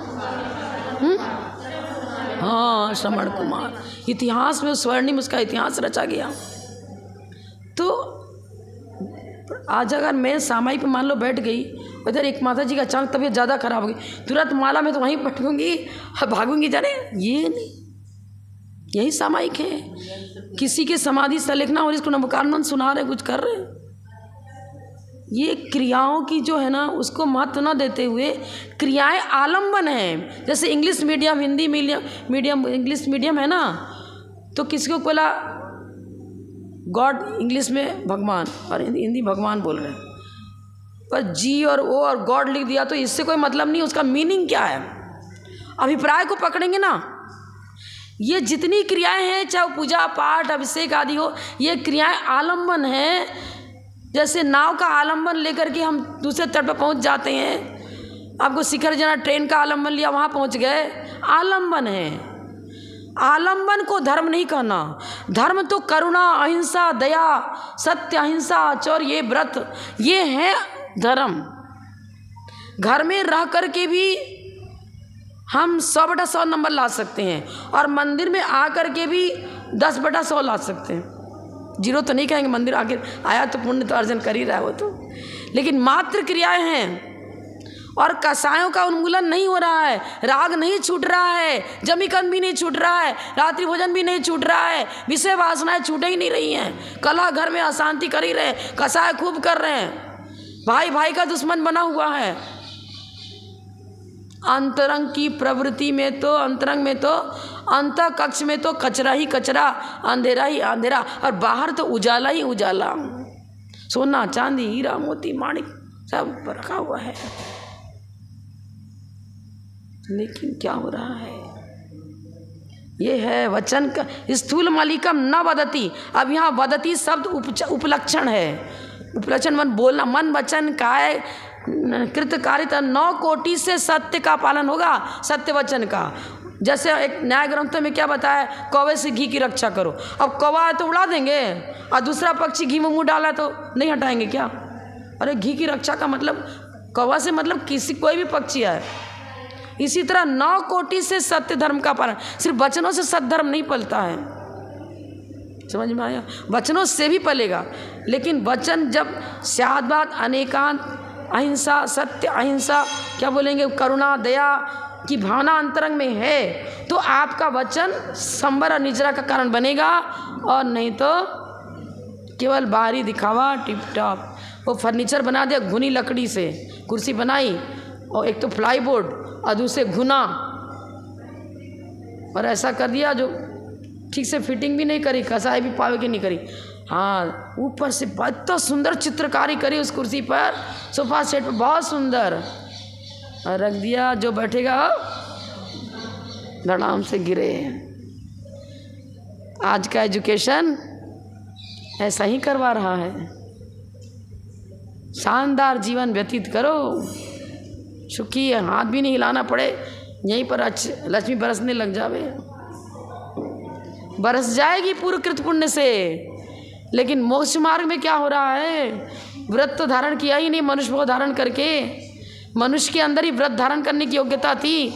हाँ श्रवण कुमार, इतिहास में स्वर्णिम उसका इतिहास रचा गया। तो आज अगर मैं सामाई पे मान लो बैठ गई, उधर एक माता जी का अचानक तबीयत ज़्यादा खराब हो गई, तुरंत माला में तो वहीं पटकूंगी, भागूंगी जाने, ये नहीं, यही सामायिक है। किसी के समाधि से लिखना और इसको नमकारमन सुना रहे, कुछ कर रहे, ये क्रियाओं की जो है ना उसको महत्व न देते हुए, क्रियाएं आलम्बन है। जैसे English medium, Hindi medium, English medium है ना, तो किसी को बोला गॉड इंग्लिश में भगवान और हिंदी भगवान बोल रहे हैं, पर जी और ओ और गॉड लिख दिया तो इससे कोई मतलब नहीं, उसका मीनिंग क्या है, अभिप्राय को पकड़ेंगे ना। ये जितनी क्रियाएं हैं, चाहे पूजा पाठ अभिषेक आदि हो, ये क्रियाएं आलम्बन है। जैसे नाव का आलम्बन लेकर के हम दूसरे तट पर पहुंच जाते हैं। आपको शिखर जाना, ट्रेन का आलम्बन लिया, वहाँ पहुंच गए, आलम्बन है। आलंबन को धर्म नहीं कहना। धर्म तो करुणा, अहिंसा, दया, सत्य, अहिंसा, चौर, ये व्रत, ये है धर्म। घर में रह कर के भी हम 100/100 नंबर ला सकते हैं और मंदिर में आकर के भी 10/100 ला सकते हैं। 0 तो नहीं कहेंगे, मंदिर आखिर आया तो पुण्य तो अर्जन कर ही रहा है वो तो, लेकिन मात्र क्रियाएं हैं और कसायों का उन्मूलन नहीं हो रहा है, राग नहीं छूट रहा है, जमीकंद भी नहीं छूट रहा है, रात्रि भोजन भी नहीं छूट रहा है, विषय वासनाएं छूट ही नहीं रही हैं, कलह घर में अशांति कर ही रहे, कसाय खूब कर रहे हैं, भाई भाई का दुश्मन बना हुआ है। अंतरंग की प्रवृत्ति में तो, अंतरंग में तो, अंत कक्ष में तो कचरा ही कचरा, अंधेरा ही अंधेरा, और बाहर तो उजाला ही उजाला, सोना चांदी हीरा मोती माणिक सब रखा हुआ है। लेकिन क्या हो रहा है? ये है वचन का स्थूल मलिकम न वदति। अब यहाँ वदति शब्द उपलक्षण है। उपलक्षण मन बोलना, मन वचन काय कृत कारिता 9 कोटि से सत्य का पालन होगा, सत्य वचन का। जैसे एक न्याय ग्रंथों में क्या बताया, कौवे से घी की रक्षा करो। अब कौवा है तो उड़ा देंगे और दूसरा पक्षी घी में मुँह डाला तो नहीं हटाएंगे क्या? अरे घी की रक्षा का मतलब कौवा से मतलब किसी कोई भी पक्षी है। इसी तरह 9 कोटि से सत्य धर्म का पालन, सिर्फ वचनों से सत्य धर्म नहीं पलता है, समझ में आया? वचनों से भी पलेगा, लेकिन वचन जब स्याद्वाद अनेकांत, अहिंसा, सत्य, अहिंसा, क्या बोलेंगे, करुणा, दया की भावना अंतरंग में है तो आपका वचन संबर और निजरा का कारण बनेगा, और नहीं तो केवल बाहरी दिखावा, टिप टॉप। वो फर्नीचर बना दिया घुनी लकड़ी से, कुर्सी बनाई और एक तो प्लाई बोर्ड और दूसरे घुना, और ऐसा कर दिया जो ठीक से फिटिंग भी नहीं करी, कसाई भी पावे की नहीं करी। हाँ, ऊपर से इतना सुंदर चित्रकारी करी उस कुर्सी पर, सोफा सेट पर बहुत सुंदर, और रख दिया, जो बैठेगा धड़ाम से गिरे। आज का एजुकेशन ऐसा ही करवा रहा है। शानदार जीवन व्यतीत करो, सुखी है, हाथ भी नहीं हिलाना पड़े, यहीं पर लक्ष्मी बरसने लग जावे, बरस जाएगी पूर्व कृत पुण्य से। लेकिन मोक्ष मार्ग में क्या हो रहा है? व्रत तो धारण किया ही नहीं, मनुष्य भाव धारण करके। मनुष्य के अंदर ही व्रत धारण करने की योग्यता थी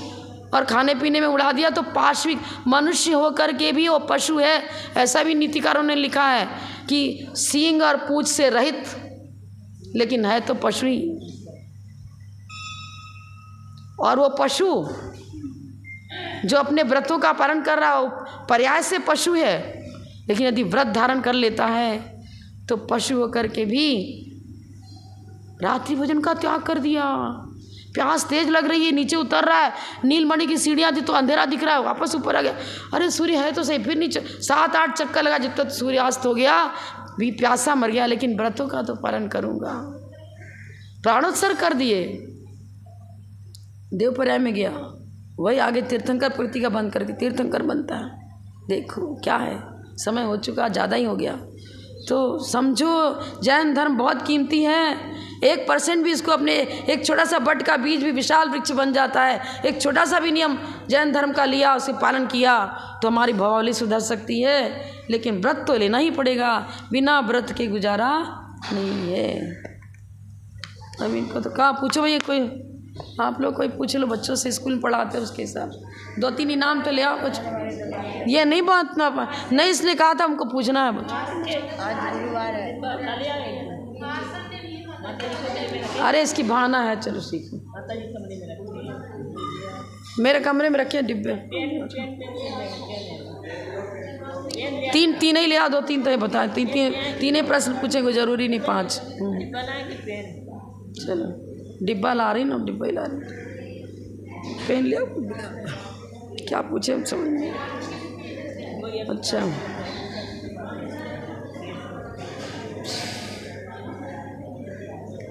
और खाने पीने में उड़ा दिया, तो पाश्विक मनुष्य होकर के भी वो पशु है। ऐसा भी नीतिकारों ने लिखा है कि सींग और पूंछ से रहित, लेकिन है तो पशु ही। और वो पशु जो अपने व्रतों का पालन कर रहा हो, पर्याय से पशु है, लेकिन यदि व्रत धारण कर लेता है तो पशु होकर के भी रात्रि भोजन का त्याग कर दिया। प्यास तेज लग रही है, नीचे उतर रहा है, नीलमणि की सीढ़ियाँ थी तो अंधेरा दिख रहा है, वापस ऊपर आ गया, अरे सूर्य है तो सही, फिर नीचे 7-8 चक्कर लगा, जब तक सूर्यास्त हो गया, भी प्यासा मर गया, लेकिन व्रतों का तो पालन करूँगा। प्राणोत्सर्ग कर दिए, देवपर्याय में गया, वही आगे तीर्थंकर प्रतिज्ञा बंद करके तीर्थंकर बनता है। देखो क्या है, समय हो चुका, ज़्यादा ही हो गया। तो समझो जैन धर्म बहुत कीमती है। 1% भी इसको अपने, एक छोटा सा बट का बीज भी विशाल वृक्ष बन जाता है। एक छोटा सा भी नियम जैन धर्म का लिया, उसे पालन किया तो हमारी भवावली सुधर सकती है। लेकिन व्रत तो लेना ही पड़ेगा, बिना व्रत के गुजारा नहीं है। अब इनको तो कहाँ पूछो भैया, कोई आप लोग कोई पूछ लो, बच्चों से स्कूल में पढ़ाते हैं उसके हिसाब से 2-3 इनाम तो ले आओ कुछ। ये नहीं बांटना, नहीं इसलिए कहा था हमको पूछना है बच्चों। अरे इसकी भावना है, चलो सीखो। मेरे कमरे में रखे डिब्बे, 3 ही ले आओ, 2-3 तो ये बताए, 3 ही प्रश्न पूछेंगे, जरूरी नहीं 5। चलो डिब्बा ला रही ना, डिब्बा ही ला रही, पेन ले आओ, क्या पूछे हम समझ में। अच्छा,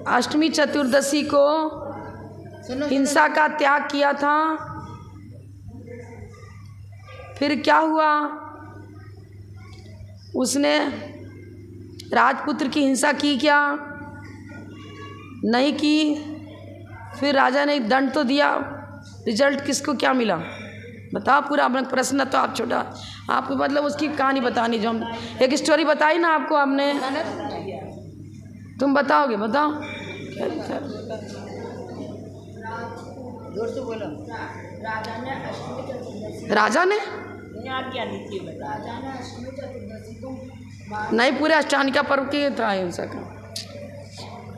अष्टमी चतुर्दशी को हिंसा का त्याग किया था, फिर क्या हुआ? उसने राजपुत्र की हिंसा की क्या? नहीं की। फिर राजा ने दंड तो दिया, रिजल्ट किसको क्या मिला? बताओ पूरा अपना प्रश्न तो आप छोटा, आपको मतलब उसकी कहानी बतानी जो हम एक स्टोरी बताई ना आपको आपने, तुम बताओगे, बताओ। जोर से बोलो। राजा ने नहीं, पूरे अष्टमी पर्व के था हिंसा का,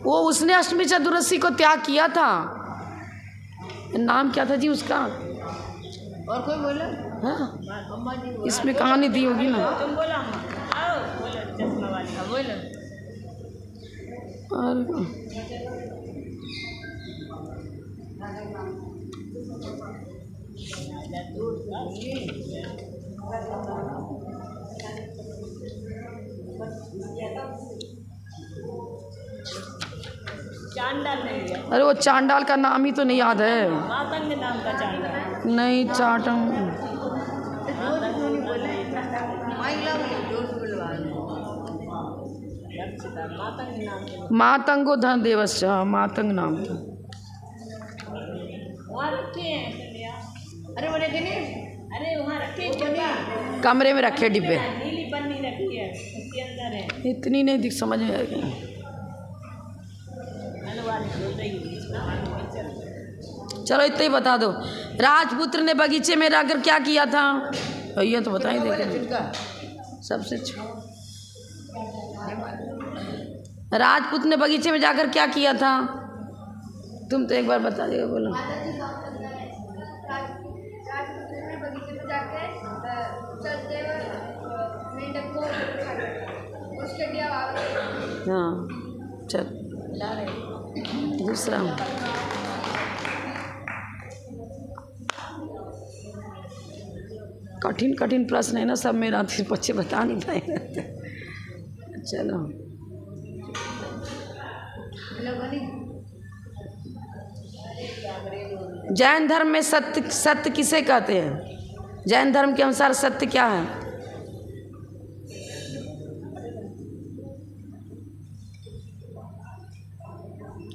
वो उसने अष्टमी चतुर्दशी को त्याग किया था। नाम क्या था जी उसका? और कोई बोलो। हाँ इसमें कहानी दी होगी ना। तुम बोलो अम्मा। आओ बोलो, चश्मा वाली बोलो। और चांडाल नहीं है। अरे वो चांडाल का नाम ही तो नहीं याद है। मातंग नाम का चांडाल नहीं चाटंग, मातंगो धन देवस्य, मातंग नाम था। वहाँ रखे हैं। अरे वो रखे नहीं, अरे वहाँ रखे हैं, कमरे में रखे डिब्बे, नीली पन्नी रखी है, उसके अंदर है। इतनी नहीं दिख, समझ में आएगी। चलो इतना ही बता दो। राजपुत्र ने बगीचे में रहकर क्या किया था? भैया तो बता ही देते सबसे। राजपुत्र ने बगीचे में जाकर क्या किया था? तुम तो एक बार बता देगा, बोलो। हाँ चल दूसरा। कठिन कठिन प्रश्न है ना सब, मेरा बच्चे बता नहीं पाएंगे। चलो जैन धर्म में सत्य किसे कहते हैं? जैन धर्म के अनुसार सत्य क्या है?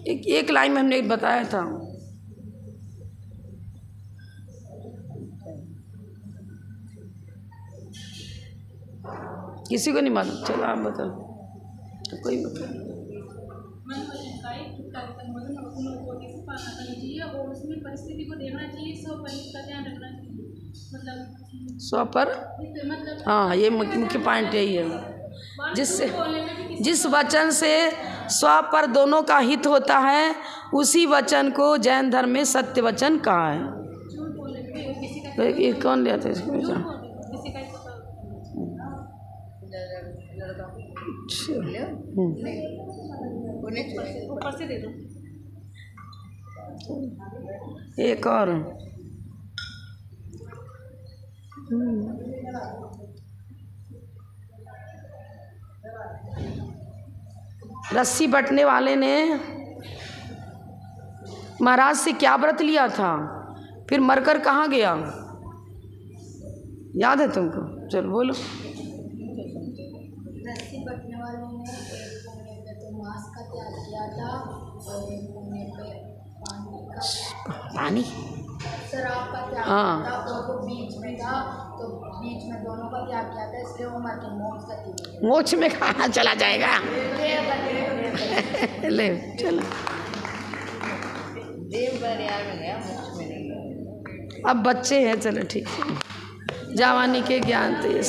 एक लाइन में हमने बताया था। किसी को नहीं मालूम? चलो आप बताओ, तो कोई बताओ। और उसमें परिस्थिति को देखना चाहिए, स्वपरित का ध्यान रखना चाहिए, मतलब स्व पर, हाँ ये मुख्य पॉइंट यही है। जिस वचन से स्व पर दोनों का हित होता है उसी वचन को जैन धर्म में सत्य वचन कहा है। तो ये कौन लिया था इसको? एक और रस्सी बटने वाले ने महाराज से क्या व्रत लिया था, फिर मरकर कहाँ गया? याद है तुमको? चलो बोलो। रस्सी बटने वालों ने एक कोने पे तो मांस का त्याग किया था और एक कोने पे पानी शराब का त्याग किया था, और वो बीच में था तो बीच में दोनों का त्याग किया था, इसलिए वो मर के मोक्ष का त्याग। मोक्ष में कहाँ चला जाएगा? ले चलो देव बरियार में गया, मोक्ष में नहीं गया। अब बच्चे हैं, चलो ठीक है, जवानी के ज्ञान तो ये